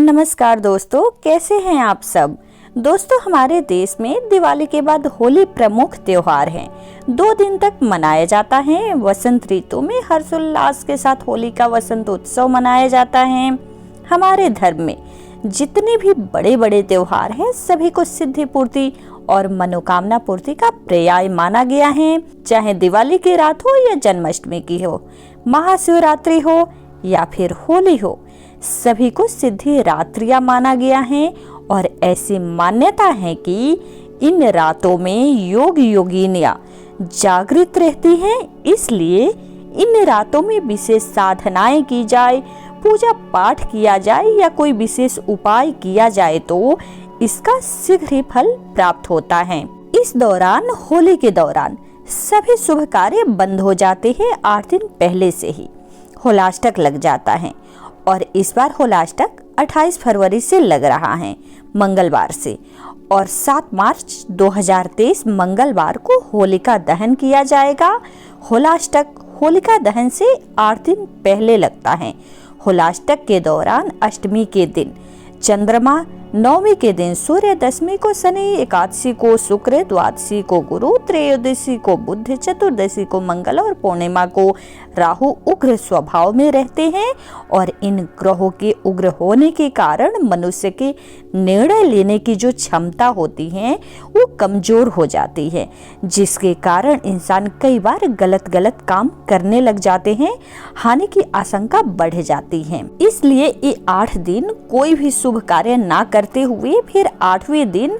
नमस्कार दोस्तों, कैसे हैं आप सब। दोस्तों, हमारे देश में दिवाली के बाद होली प्रमुख त्योहार है। 2 दिन तक मनाया जाता है। वसंत ऋतु में हर्षोल्लास के साथ होली का वसंत उत्सव मनाया जाता है। हमारे धर्म में जितने भी बड़े बड़े त्योहार हैं, सभी को सिद्धि पूर्ति और मनोकामना पूर्ति का पर्याय माना गया है। चाहे दिवाली की रात हो या जन्माष्टमी की हो, महाशिवरात्रि हो या फिर होली हो, सभी को सिद्धि रात्रियां माना गया है। और ऐसी मान्यता है कि इन रातों में योग योगिनियां जागृत रहती हैं, इसलिए इन रातों में विशेष साधनाएं की जाए, पूजा पाठ किया जाए या कोई विशेष उपाय किया जाए तो इसका शीघ्र ही फल प्राप्त होता है। इस दौरान, होली के दौरान सभी शुभ कार्य बंद हो जाते हैं। 8 दिन पहले से ही होलाष्टक लग जाता है और इस बार होलाष्टक 28 फरवरी से लग रहा है, मंगलवार से। और 7 मार्च 2023 मंगलवार को होलिका दहन किया जाएगा। होलाष्टक होलिका दहन से 8 दिन पहले लगता है। होलाष्टक के दौरान अष्टमी के दिन चंद्रमा, नवमी के दिन सूर्य, दशमी को शनि, एकादशी को शुक्र, द्वादशी को गुरु, त्रयोदशी को बुध, चतुर्दशी को मंगल और पूर्णिमा को राहु उग्र स्वभाव में रहते हैं। और इन ग्रहों के उग्र होने के कारण मनुष्य के निर्णय लेने की जो क्षमता होती है वो कमजोर हो जाती है, जिसके कारण इंसान कई बार गलत काम करने लग जाते हैं। हानि की आशंका बढ़ जाती है। इसलिए ये 8 दिन कोई भी शुभ कार्य ना करते हुए फिर 8वें दिन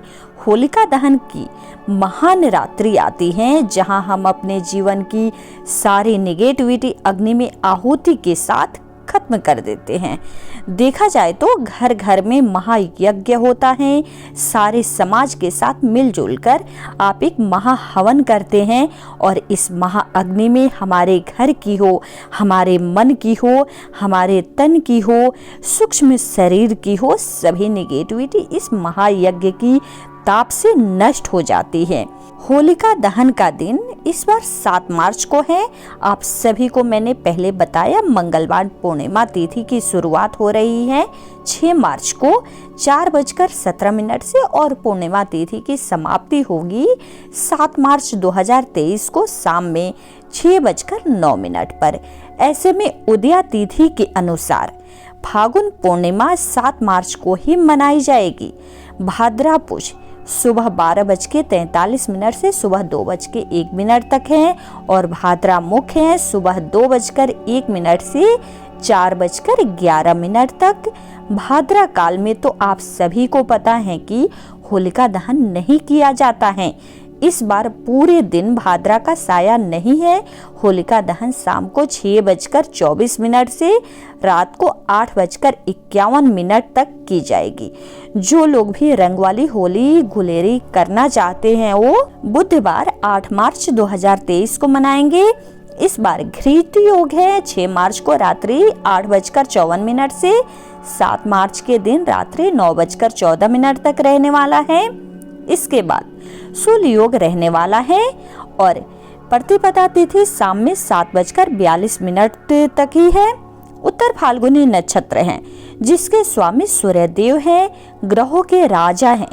होलिका दहन की महान रात्रि आती है, जहां हम अपने जीवन की सारी नेगेटिविटी अग्नि में आहुति के साथ खत्म कर देते हैं। देखा जाए तो घर घर में महायज्ञ होता है। सारे समाज के साथ मिलजुल कर आप एक महाहवन करते हैं और इस महाअग्नि में हमारे घर की हो, हमारे मन की हो, हमारे तन की हो, सूक्ष्म शरीर की हो, सभी नेगेटिविटी इस महायज्ञ की ताप से नष्ट हो जाती है। होलिका दहन का दिन इस बार 7 मार्च को है। आप सभी को मैंने पहले बताया, मंगलवार पूर्णिमा तिथि की शुरुआत हो रही है 6 मार्च को 4:17 से और पूर्णिमा तिथि की समाप्ति होगी 7 मार्च 2023 को शाम में 6:09 पर। ऐसे में उदया तिथि के अनुसार फागुन पूर्णिमा 7 मार्च को ही मनाई जाएगी। भाद्रा पूज सुबह 12:43 से सुबह 2:01 तक है और भाद्रा मुख्य है सुबह 2:01 से 4:11 तक। भाद्रा काल में तो आप सभी को पता है कि होलिका दहन नहीं किया जाता है। इस बार पूरे दिन भाद्रा का साया नहीं है। होलिका दहन शाम को 6:24 से रात को 8:51 तक की जाएगी। जो लोग भी रंग वाली होली गुलेरी करना चाहते हैं वो बुधवार 8 मार्च 2023 को मनाएंगे। इस बार घृत योग है। 6 मार्च को रात्रि 8:54 से 7 मार्च के दिन रात्रि 9:14 तक रहने वाला है। इसके बाद सूल योग रहने वाला है और प्रतिपदा तिथि शाम में 7:42 तक ही है। उत्तर फाल्गुनी नक्षत्र है, जिसके स्वामी सूर्यदेव हैं, ग्रहों के राजा हैं।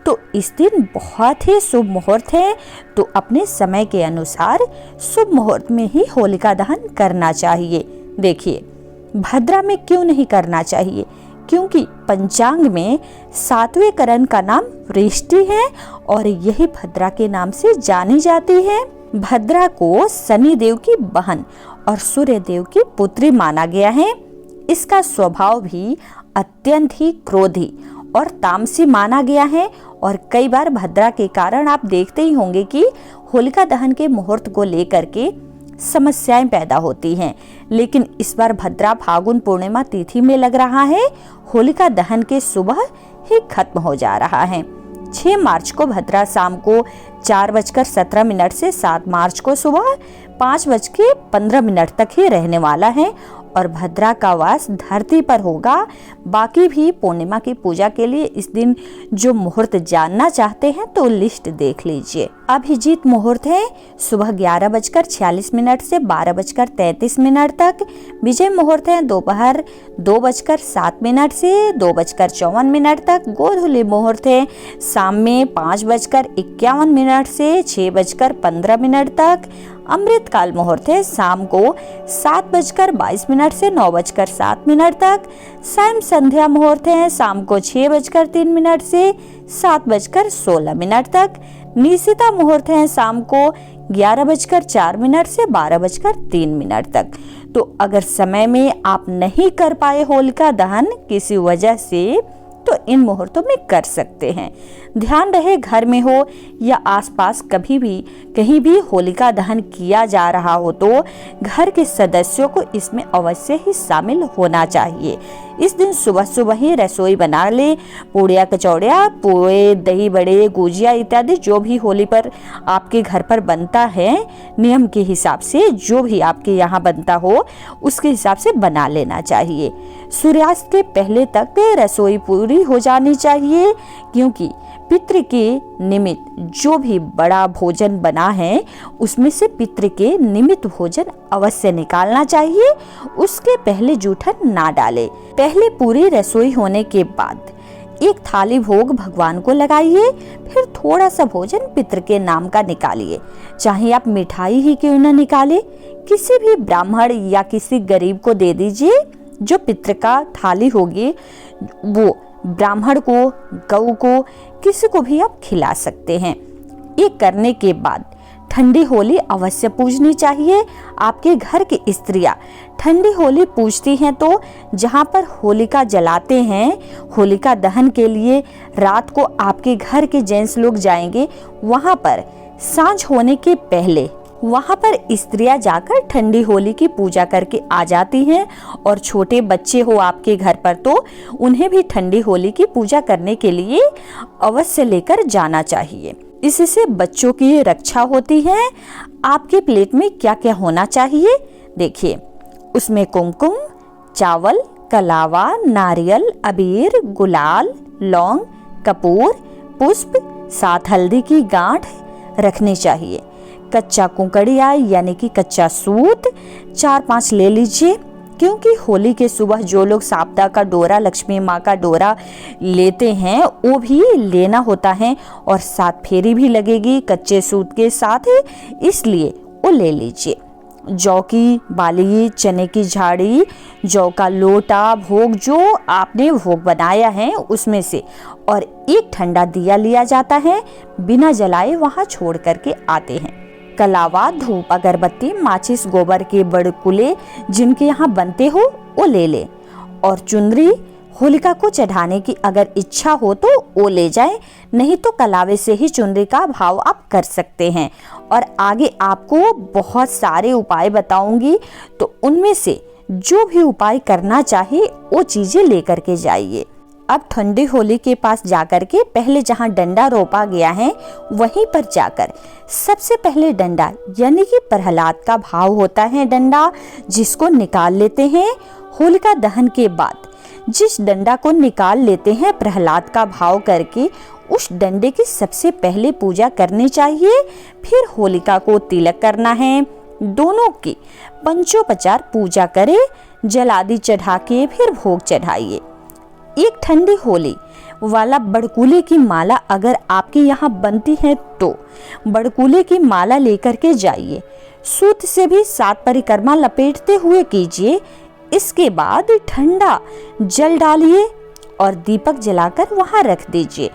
तो इस दिन बहुत ही शुभ मुहूर्त है। तो अपने समय के अनुसार शुभ मुहूर्त में ही होलिका दहन करना चाहिए। देखिए, भद्रा में क्यों नहीं करना चाहिए? क्योंकि पंचांग में 7वें करण का नाम वृष्टि है और यही भद्रा के नाम से जानी जाती है। भद्रा को शनि देव की बहन और सूर्य देव की पुत्री माना गया है। इसका स्वभाव भी अत्यंत ही क्रोधी और तामसी माना गया है और कई बार भद्रा के कारण आप देखते ही होंगे कि होलिका दहन के मुहूर्त को लेकर के समस्याएं पैदा होती हैं। लेकिन इस बार भद्रा फागुन पूर्णिमा तिथि में लग रहा है। होलिका दहन के सुबह ही खत्म हो जा रहा है। 6 मार्च को भद्रा शाम को 4:17 से 7 मार्च को सुबह 5:15 तक ही रहने वाला है और भद्रा का वास धरती पर होगा। बाकी भी पूर्णिमा की पूजा के लिए इस दिन जो मुहूर्त जानना चाहते हैं तो लिस्ट देख लीजिए। अभिजीत मुहूर्त है सुबह 11:46 से 12:33 तक। विजय मुहूर्त है दोपहर 2:07 से 2:54 तक। गोधूली मुहूर्त है शाम में 5:51 से 6:15 तक। अमृतकाल मुहूर्त है शाम को 7:22 से 9:07 तक। सायं संध्या मुहूर्त है शाम को 6:03 से 7:16 तक। निशिता मुहूर्त है शाम को 11:04 से 12:03 तक। तो अगर समय में आप नहीं कर पाए होलिका दहन किसी वजह से, तो इन मुहूर्तों में कर सकते हैं। ध्यान रहे घर में हो या आसपास कहीं भी होलिका दहन किया जा रहा हो तो घर के सदस्यों को इसमें अवश्य ही शामिल होना चाहिए। इस दिन सुबह सुबह ही रसोई बना ले। पूड़िया कचौड़िया, पोहे, दही बड़े, गुजिया इत्यादि जो भी होली पर आपके घर पर बनता है, नियम के हिसाब से जो भी आपके यहाँ बनता हो उसके हिसाब से बना लेना चाहिए। सूर्यास्त के पहले तक रसोई पूरी हो जानी चाहिए, क्योंकि पितृ के निमित्त जो भी बड़ा भोजन बना है उसमें से पितृ के निमित्त भोजन अवश्य निकालना चाहिए। उसके पहले जूठन ना डाले। पहले पूरी रसोई होने के बाद एक थाली भोग भगवान को लगाइए, फिर थोड़ा सा भोजन पितृ के नाम का निकालिए। चाहे आप मिठाई ही क्यों न निकाले, किसी भी ब्राह्मण या किसी गरीब को दे दीजिए। जो पितृ का थाली होगी वो ब्राह्मण को, गऊ को, किसी को भी आप खिला सकते हैं। ये करने के बाद ठंडी होली अवश्य पूजनी चाहिए। आपके घर की स्त्रियां ठंडी होली पूजती हैं तो जहां पर होलिका जलाते हैं, होलिका दहन के लिए रात को आपके घर के जेंट्स लोग जाएंगे, वहां पर सांझ होने के पहले वहां पर स्त्रियां जाकर ठंडी होली की पूजा करके आ जाती हैं। और छोटे बच्चे हो आपके घर पर तो उन्हें भी ठंडी होली की पूजा करने के लिए अवश्य लेकर जाना चाहिए। इससे बच्चों की रक्षा होती है। आपके प्लेट में क्या क्या होना चाहिए देखिए, उसमें कुमकुम, चावल, कलावा, नारियल, अबीर, गुलाल, लौंग, कपूर, पुष्प, साथ हल्दी की गांठ रखनी चाहिए। कच्चा कुंकड़िया यानी कि कच्चा सूत 4-5 ले लीजिए, क्योंकि होली के सुबह जो लोग साप्ता का डोरा, लक्ष्मी माँ का डोरा लेते हैं वो भी लेना होता है और 7 फेरी भी लगेगी कच्चे सूत के साथ, इसलिए वो ले लीजिए। जौ की बाली, चने की झाड़ी, जौ का लोटा, भोग जो आपने भोग बनाया है उसमें से, और एक ठंडा दिया लिया जाता है, बिना जलाए वहां छोड़ करके आते हैं। कलावा, धूप, अगरबत्ती, माचिस, गोबर के बड़कुले जिनके यहाँ बनते हो वो ले ले, और चुनरी होलिका को चढ़ाने की अगर इच्छा हो तो वो ले जाए, नहीं तो कलावे से ही चुनरी का भाव आप कर सकते हैं। और आगे आपको बहुत सारे उपाय बताऊंगी, तो उनमें से जो भी उपाय करना चाहे वो चीजें लेकर के जाइए। अब ठंडी होली के पास जाकर के पहले जहाँ डंडा रोपा गया है वहीं पर जाकर सबसे पहले डंडा यानी कि प्रहलाद का भाव होता है डंडा, जिसको निकाल लेते हैं। होलिका दहन के बाद जिस डंडा को निकाल लेते हैं प्रहलाद का भाव करके, उस डंडे की सबसे पहले पूजा करनी चाहिए। फिर होलिका को तिलक करना है, दोनों की पंचोपचार पूजा करें, जल आदि चढ़ा के फिर भोग चढ़ाइए। एक ठंडी होली वाला बड़कुले की माला अगर आपके यहाँ बनती है तो बड़कुले की माला लेकर के जाइए। सूत से भी 7 परिक्रमा लपेटते हुए कीजिए। इसके बाद ठंडा जल डालिए और दीपक जलाकर वहां रख दीजिए।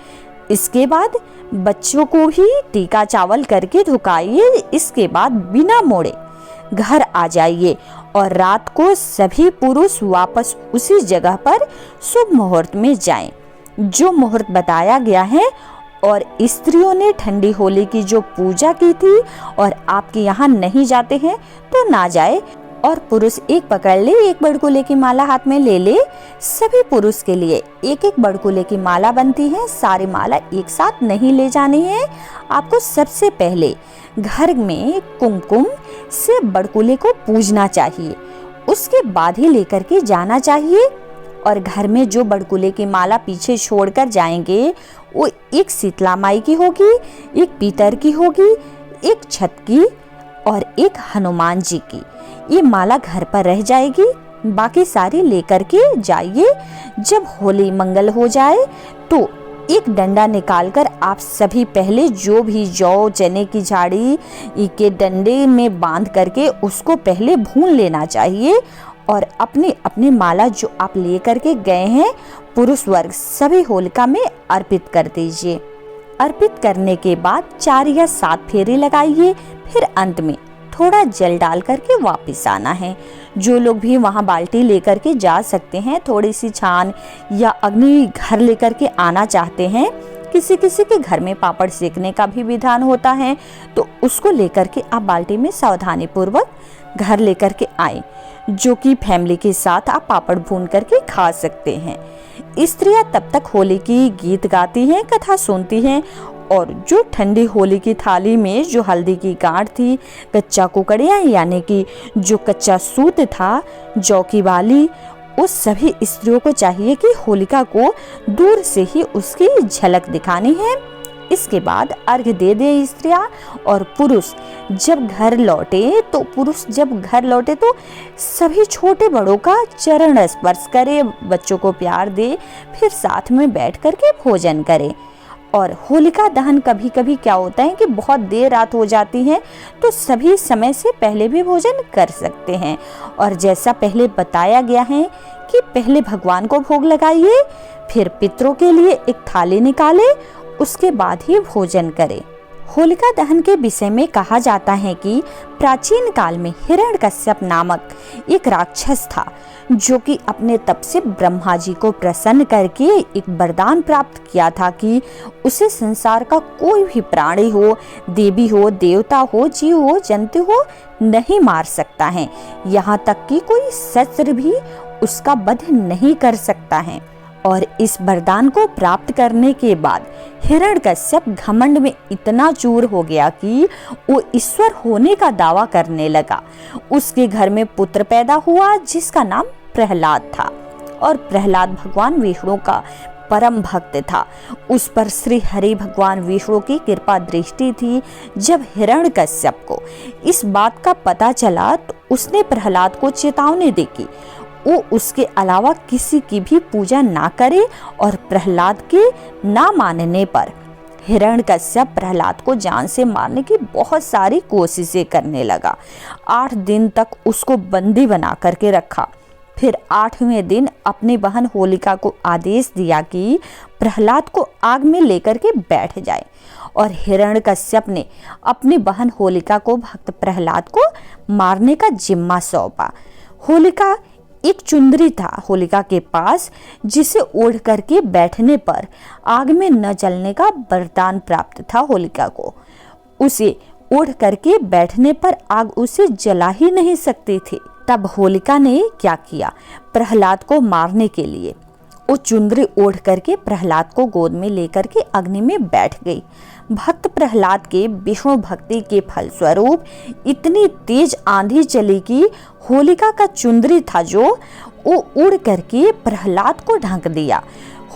इसके बाद बच्चों को भी टीका चावल करके धुकाइए। इसके बाद बिना मोड़े घर आ जाइए और रात को सभी पुरुष वापस उसी जगह पर शुभ मुहूर्त में जाएं, जो मुहूर्त बताया गया है। और स्त्रियों ने ठंडी होली की जो पूजा की थी और आपके यहाँ नहीं जाते हैं तो ना जाए, और पुरुष एक पकड़ ले, एक बड़कुले की माला हाथ में ले ले। सभी पुरुष के लिए एक एक बड़कुले की माला बनती है, सारी माला एक साथ नहीं ले जानी है। आपको सबसे पहले घर में कुमकुम से बड़कुले को पूजना चाहिए। उसके बाद ही लेकर के जाना चाहिए। और घर में जो बड़कुले की माला पीछे छोड़कर जाएंगे वो एक शीतला माई की होगी, एक पीतर की होगी, एक छत की और एक हनुमान जी की। ये माला घर पर रह जाएगी, बाकी सारी लेकर के जाइए। जब होली मंगल हो जाए तो एक डंडा निकालकर आप सभी पहले जो भी जौ चने की झाड़ी के डंडे में बांध करके उसको पहले भून लेना चाहिए और अपनी अपनी माला जो आप लेकर के गए हैं पुरुष वर्ग सभी होलिका में अर्पित कर दीजिए। अर्पित करने के बाद 4 या 7 फेरे लगाइए। फिर अंत में थोड़ा जल डाल करके वापस आना है। जो लोग भी वहाँ बाल्टी लेकर के जा सकते हैं, थोड़ी सी छान या अग्नि घर लेकर के आना चाहते हैं, किसी किसी के घर में पापड़ सेकने का भी विधान होता है, तो उसको लेकर के आप बाल्टी में सावधानी पूर्वक घर लेकर के आए, जो कि फैमिली के साथ आप पापड़ भून करके खा सकते हैं। स्त्रियां तब तक होली की गीत गाती हैं, कथा सुनती हैं और जो ठंडी होली की थाली में जो हल्दी की गांठ थी, कच्चा कुकड़िया यानी कि जो कच्चा सूत था, जौ की बाली, उस सभी स्त्रियों को चाहिए कि होलिका को दूर से ही उसकी झलक दिखानी है। इसके बाद अर्घ दे दे स्त्रियां और पुरुष जब घर लौटे तो सभी छोटे बड़ों का चरण स्पर्श करे, बच्चों को प्यार दे, फिर साथ में बैठ करके भोजन करे। और होलिका दहन कभी कभी क्या होता है कि बहुत देर रात हो जाती है, तो सभी समय से पहले भी भोजन कर सकते हैं। और जैसा पहले बताया गया है कि पहले भगवान को भोग लगाइए, फिर पितरों के लिए एक थाली निकाले, उसके बाद ही भोजन करें। होलिका दहन के विषय में कहा जाता है कि प्राचीन काल में हिरण्यकश्यप नामक एक राक्षस था, जो कि अपने तप से ब्रह्मा जी को प्रसन्न करके एक वरदान प्राप्त किया था कि उसे संसार का कोई भी प्राणी हो, देवी हो, देवता हो, जीव हो, जंतु हो, नहीं मार सकता है। यहाँ तक कि कोई शस्त्र भी उसका वध नहीं कर सकता है। और इस वरदान को प्राप्त करने के बाद हिरण्यकश्यप घमंड में इतना चूर हो गया कि वो ईश्वर होने का दावा करने लगा। उसके घर में पुत्र पैदा हुआ जिसका नाम प्रहलाद था, और प्रहलाद भगवान विष्णु का परम भक्त था। उस पर श्री हरि भगवान विष्णु की कृपा दृष्टि थी। जब हिरण्यकश्यप को इस बात का पता चला तो उसने प्रहलाद को चेतावनी दी कि वो उसके अलावा किसी की भी पूजा ना करे, और प्रहलाद के ना मानने पर हिरण्यकश्यप प्रहलाद को जान से मारने की बहुत सारी कोशिशें करने लगा। 8 दिन तक उसको बंदी बना करके रखा। फिर 8वें दिन अपनी बहन होलिका को आदेश दिया कि प्रहलाद को आग में लेकर के बैठ जाए, और हिरण्यकश्यप ने अपनी बहन होलिका को भक्त प्रहलाद को मारने का जिम्मा सौंपा। होलिका एक चुंदरी था होलिका के पास, जिसे ओढ़ करके बैठने पर आग में न जलने का वरदान प्राप्त था होलिका को। उसे ओढ़ करके बैठने पर आग उसे जला ही नहीं सकती थी। तब होलिका ने क्या किया, प्रहलाद को मारने के लिए वो चुंदरी ओढ़ करके प्रहलाद को गोद में लेकर के अग्नि में बैठ गई। भक्त प्रहलाद के विष्णु भक्ति के फलस्वरूप इतनी तेज आंधी चली कि होलिका का चुंदरी था जो वो उड़ करके प्रहलाद को ढक दिया।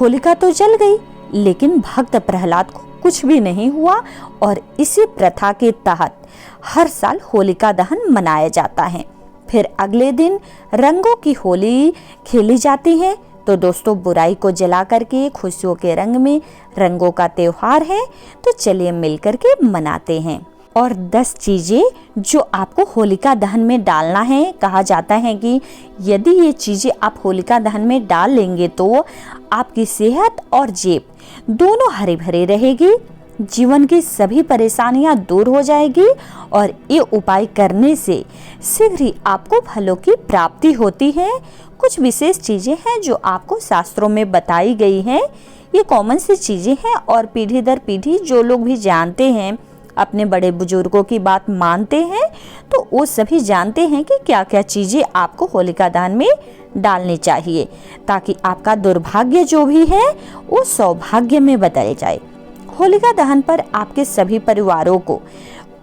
होलिका तो जल गई, लेकिन भक्त प्रहलाद को कुछ भी नहीं हुआ। और इसी प्रथा के तहत हर साल होलिका दहन मनाया जाता है। फिर अगले दिन रंगों की होली खेली जाती है। तो दोस्तों, बुराई को जला करके खुशियों के रंग में रंगों का त्योहार है, तो चलिए मिलकर के मनाते हैं। और 10 चीजें जो आपको होलिका दहन में डालना है। कहा जाता है कि यदि ये चीजें आप होलिका दहन में डाल लेंगे तो आपकी सेहत और जेब दोनों हरी भरी रहेगी, जीवन की सभी परेशानियां दूर हो जाएगी, और ये उपाय करने से शीघ्र ही आपको फलों की प्राप्ति होती है। कुछ विशेष चीजें हैं जो आपको शास्त्रों में बताई गई हैं। ये कॉमन सी चीजें हैं, और पीढ़ी दर पीढ़ी जो लोग भी जानते हैं, अपने बड़े बुजुर्गों की बात मानते हैं, तो वो सभी जानते हैं कि क्या क्या चीजें आपको होलिका दहन में डालनी चाहिए, ताकि आपका दुर्भाग्य जो भी है वो सौभाग्य में बदल जाए। होलिका दहन पर आपके सभी परिवारों को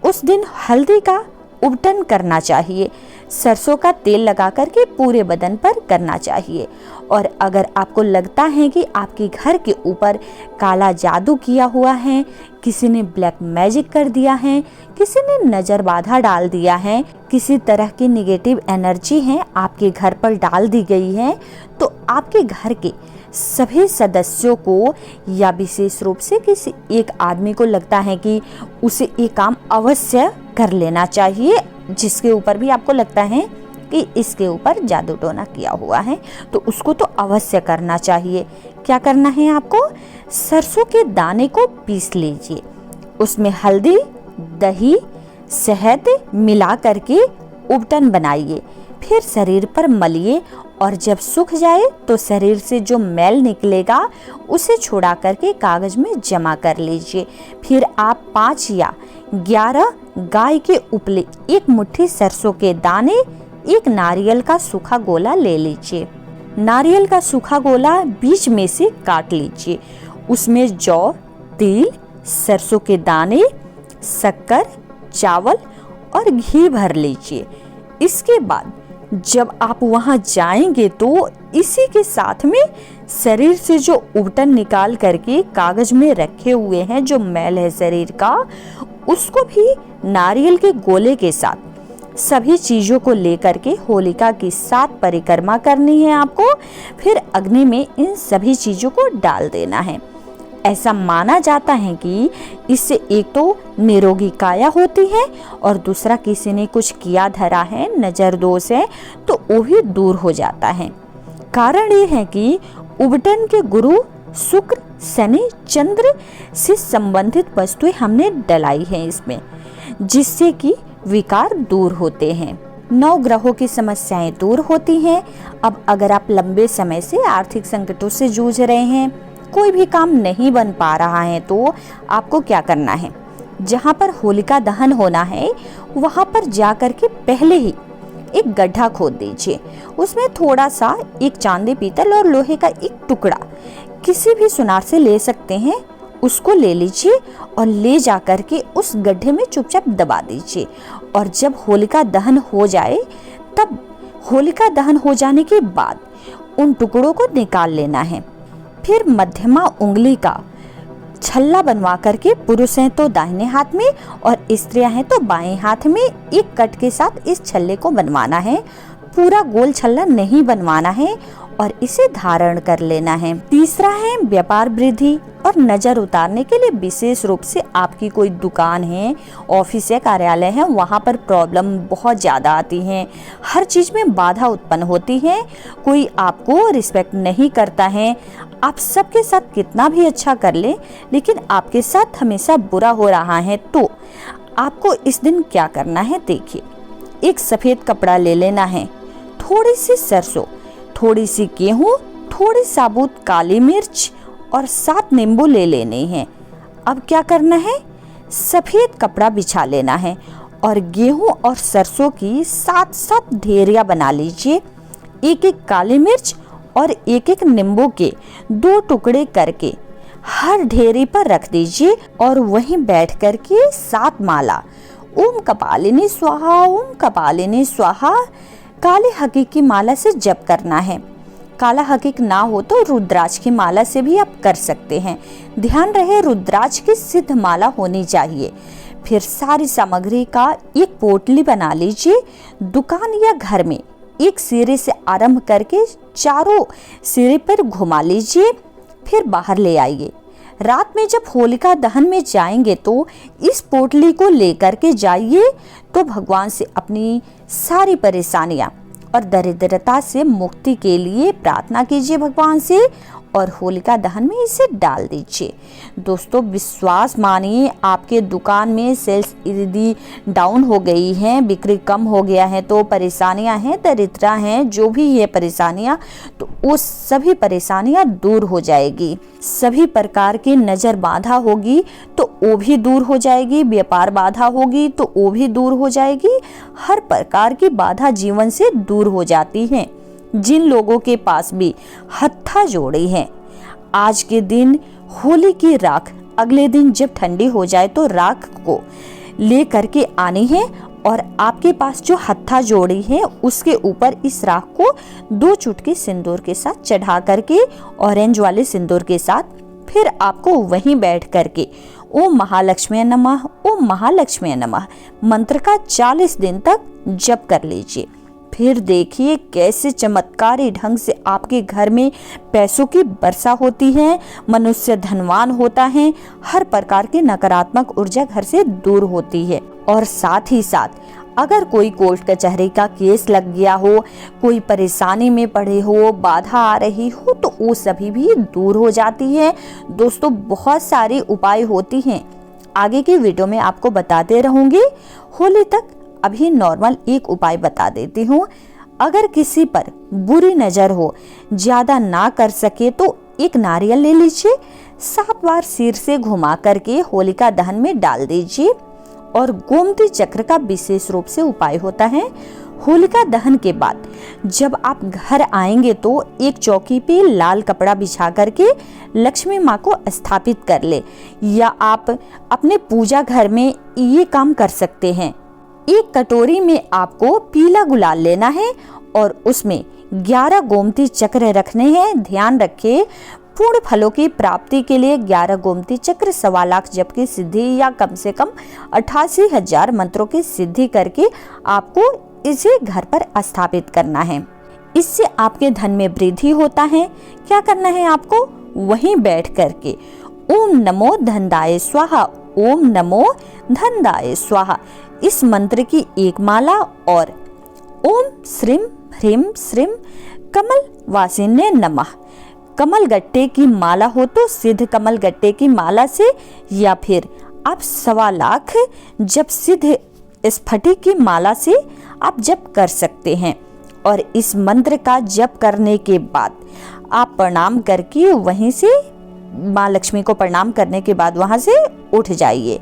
उस दिन हल्दी का उपटन करना चाहिए। सरसों का तेल लगा करके पूरे बदन पर करना चाहिए। और अगर आपको लगता है कि आपके घर के ऊपर काला जादू किया हुआ है, किसी ने ब्लैक मैजिक कर दिया है, किसी ने नजर बाधा डाल दिया है, किसी तरह की नेगेटिव एनर्जी है आपके घर पर डाल दी गई है, तो आपके घर के सभी सदस्यों को या विशेष रूप से किसी एक आदमी को लगता है कि उसे ये काम अवश्य कर लेना चाहिए, जिसके ऊपर भी आपको लगता है कि इसके ऊपर जादू टोना किया हुआ है, तो उसको तो अवश्य करना चाहिए। क्या करना है आपको? सरसों के दाने को पीस लीजिए, उसमें हल्दी, दही, शहद मिला करके उपटन बनाइए, फिर शरीर पर मलिए और जब सूख जाए तो शरीर से जो मैल निकलेगा उसे छुड़ा करके कागज में जमा कर लीजिए। फिर आप 5 या 11 गाय के उपले, 1 मुट्ठी सरसों के दाने, 1 नारियल का सूखा गोला ले लीजिए। नारियल का सूखा गोला बीच में से काट लीजिए, उसमें जौ, तिल, सरसों के दाने, शक्कर, चावल और घी भर लीजिए। इसके बाद जब आप वहां जाएंगे तो इसी के साथ में शरीर से जो उबटन निकाल करके कागज में रखे हुए हैं, जो मैल है शरीर का, उसको भी नारियल के गोले के साथ सभी चीजों को लेकर के होलिका की 7 परिक्रमा करनी है आपको। फिर अग्नि में इन सभी चीजों को डाल देना है। ऐसा माना जाता है कि इससे एक तो निरोगी काया होती है और दूसरा किसी ने कुछ किया धरा है, नजर दोष है, तो वो भी दूर हो जाता है। कारण ये है कि उबटन के गुरु शुक्र, शनि, चंद्र से संबंधित वस्तुएं हमने डलाई हैं इसमें, जिससे कि विकार दूर होते हैं, 9 ग्रहों की समस्याएं दूर होती हैं। अब अगर आप लंबे समय से आर्थिक संकटों से जूझ रहे हैं, कोई भी काम नहीं बन पा रहा है, तो आपको क्या करना है? जहाँ पर होलिका दहन होना है वहाँ पर जाकर के पहले ही एक गड्ढा खोद दीजिए, उसमें थोड़ा सा एक चांदी, पीतल और लोहे का एक टुकड़ा किसी भी सुनार से ले सकते हैं, उसको ले लीजिए और ले जाकर के उस गड्ढे में चुपचाप दबा दीजिए। और जब होलिका दहन हो जाए, तब होलिका दहन हो जाने के बाद उन टुकड़ों को निकाल लेना है। फिर मध्यमा उंगली का छल्ला बनवा करके, पुरुष हैं तो दाहिने हाथ में और स्त्रियां हैं तो बाएं हाथ में, एक कट के साथ इस छल्ले को बनवाना है। पूरा गोल छल्ला नहीं बनवाना है और इसे धारण कर लेना है। तीसरा है व्यापार वृद्धि और नजर उतारने के लिए विशेष रूप से आपकी कोई दुकान है, ऑफिस या कार्यालय है, वहाँ पर प्रॉब्लम बहुत ज़्यादा आती है, हर चीज़ में बाधा उत्पन्न होती है, कोई आपको रिस्पेक्ट नहीं करता है, आप सबके साथ कितना भी अच्छा कर ले लेकिन आपके साथ हमेशा बुरा हो रहा है, तो आपको इस दिन क्या करना है? देखिए, एक सफ़ेद कपड़ा ले लेना है, थोड़ी सी सरसों, थोड़ी सी गेहूँ, थोड़ी साबुत काली मिर्च और 7 नींबू ले लेने हैं। अब क्या करना है? सफ़ेद कपड़ा बिछा लेना है और गेहूँ और सरसों की 7-7 ढेरियाँ बना लीजिए। 1-1 काली मिर्च और 1-1 नींबू के 2 टुकड़े करके हर ढेरी पर रख दीजिए और वहीं बैठ कर के 7 माला ओम कपालिनी स्वाहा, ओम कपालिनी स्वाहा काले हकीक की माला से जप करना है। काला हकीक ना हो तो रुद्राक्ष की माला से भी आप कर सकते हैं। ध्यान रहे रुद्राक्ष की सिद्ध माला होनी चाहिए। फिर सारी सामग्री का एक पोटली बना लीजिए। दुकान या घर में एक सिरे से आरंभ करके चारों सिरे पर घुमा लीजिए, फिर बाहर ले आइए। रात में जब होलिका दहन में जाएंगे तो इस पोटली को लेकर के जाइए, तो भगवान से अपनी सारी परेशानियां और दरिद्रता से मुक्ति के लिए प्रार्थना कीजिए भगवान से और होलिका दहन में इसे डाल दीजिए। दोस्तों, विश्वास मानिए, आपके दुकान में सेल्स यदि डाउन हो गई हैं, बिक्री कम हो गया है, तो परेशानियां हैं, दरिद्रता हैं, जो भी है परेशानियां, तो वो सभी परेशानियां दूर हो जाएगी। सभी प्रकार की नज़र बाधा होगी तो वो भी दूर हो जाएगी, व्यापार बाधा होगी तो वो भी दूर हो जाएगी। हर प्रकार की बाधा जीवन से दूर हो जाती है। जिन लोगों के पास भी हत्था जोड़े हैं, आज के दिन होली की राख, अगले दिन जब ठंडी हो जाए तो राख को ले करके आनी है और आपके पास जो हत्था जोड़ी है उसके ऊपर इस राख को 2 चुटकी सिंदूर के साथ चढ़ा करके, ऑरेंज वाले सिंदूर के साथ, फिर आपको वहीं बैठ करके ओम महालक्ष्मी नमः, ओम महालक्ष्मी नमः मंत्र का 40 दिन तक जप कर लीजिए। फिर देखिए कैसे चमत्कारी ढंग से आपके घर में पैसों की वर्षा होती है, मनुष्य धनवान होता है, हर प्रकार की नकारात्मक ऊर्जा घर से दूर होती है। और साथ ही साथ अगर कोई कोर्ट कचहरी का केस लग गया हो, कोई परेशानी में पड़े हो, बाधा आ रही हो, तो वो सभी भी दूर हो जाती है। दोस्तों बहुत सारी उपाय होती हैं, आगे की वीडियो में आपको बताते रहूंगी। होली तक अभी नॉर्मल एक उपाय बता देती हूँ। अगर किसी पर बुरी नजर हो, ज्यादा ना कर सके तो एक नारियल ले लीजिए, 7 बार सिर से घुमा करके होलिका दहन में डाल दीजिए। और गोमती चक्र का विशेष रूप से उपाय होता है। होलिका दहन के बाद जब आप घर आएंगे तो एक चौकी पे लाल कपड़ा बिछा करके लक्ष्मी माँ को स्थापित कर ले, या आप अपने पूजा घर में ये काम कर सकते हैं। एक कटोरी में आपको पीला गुलाल लेना है और उसमें 11 गोमती चक्र रखने हैं। ध्यान रखें, पूर्ण फलों की प्राप्ति के लिए 11 गोमती चक्र, 1.25 लाख जप की सिद्धि या कम से कम 88,000 मंत्रों की सिद्धि करके आपको इसे घर पर स्थापित करना है। इससे आपके धन में वृद्धि होता है। क्या करना है आपको? वहीं बैठ करके ओम नमो धनदाय स्वाहा, ओम नमो धनदाय स्वाहा इस मंत्र की एक माला और ओम श्रीम ह्रीम श्रीम कमल वासिन्य नमः, कमल गट्टे की माला हो तो सिद्ध कमल गट्टे की माला से, या फिर आप 1.25 लाख जब सिद्ध स्फटिक की माला से आप जप कर सकते हैं। और इस मंत्र का जप करने के बाद आप प्रणाम करके वहीं से माँ लक्ष्मी को प्रणाम करने के बाद वहां से उठ जाइए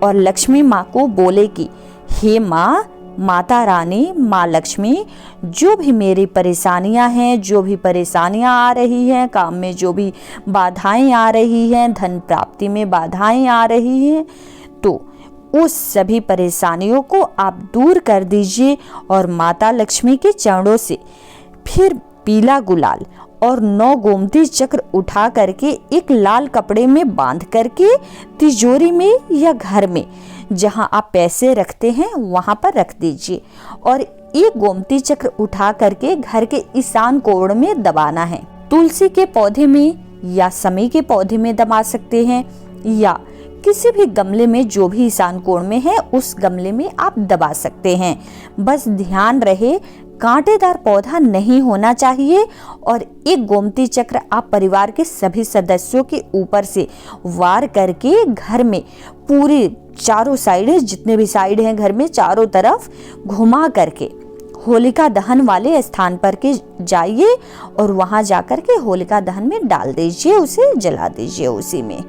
और लक्ष्मी माँ को बोले कि हे माँ, माता रानी, माँ लक्ष्मी, जो भी मेरी परेशानियां हैं, जो भी परेशानियां आ रही हैं, काम में जो भी बाधाएं आ रही हैं, धन प्राप्ति में बाधाएं आ रही हैं, तो उस सभी परेशानियों को आप दूर कर दीजिए। और माता लक्ष्मी के चरणों से फिर पीला गुलाल और 9 गोमती चक्र उठा करके एक लाल कपड़े में बांध करके तिजोरी में या घर में जहां आप पैसे रखते हैं वहां पर रख दीजिए। और एक गोमती चक्र उठा करके घर के ईशान कोण में दबाना है। तुलसी के पौधे में या समी के पौधे में दबा सकते हैं, या किसी भी गमले में जो भी ईशान कोण में है उस गमले में आप दबा सकते हैं। बस ध्यान रहे कांटेदार पौधा नहीं होना चाहिए। और एक गोमती चक्र आप परिवार के सभी सदस्यों के ऊपर से वार करके घर में पूरे चारों साइड, जितने भी साइड हैं घर में, चारों तरफ घुमा करके होलिका दहन वाले स्थान पर के जाइए और वहां जाकर के होलिका दहन में डाल दीजिए, उसे जला दीजिए। उसी में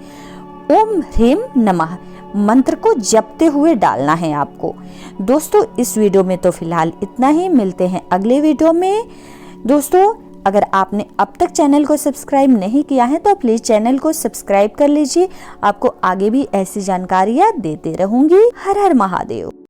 ओम ह्रीम नमः मंत्र को जपते हुए डालना है आपको। दोस्तों इस वीडियो में तो फिलहाल इतना ही, मिलते हैं अगले वीडियो में। दोस्तों अगर आपने अब तक चैनल को सब्सक्राइब नहीं किया है तो प्लीज चैनल को सब्सक्राइब कर लीजिए। आपको आगे भी ऐसी जानकारियां देते रहूंगी। हर हर महादेव।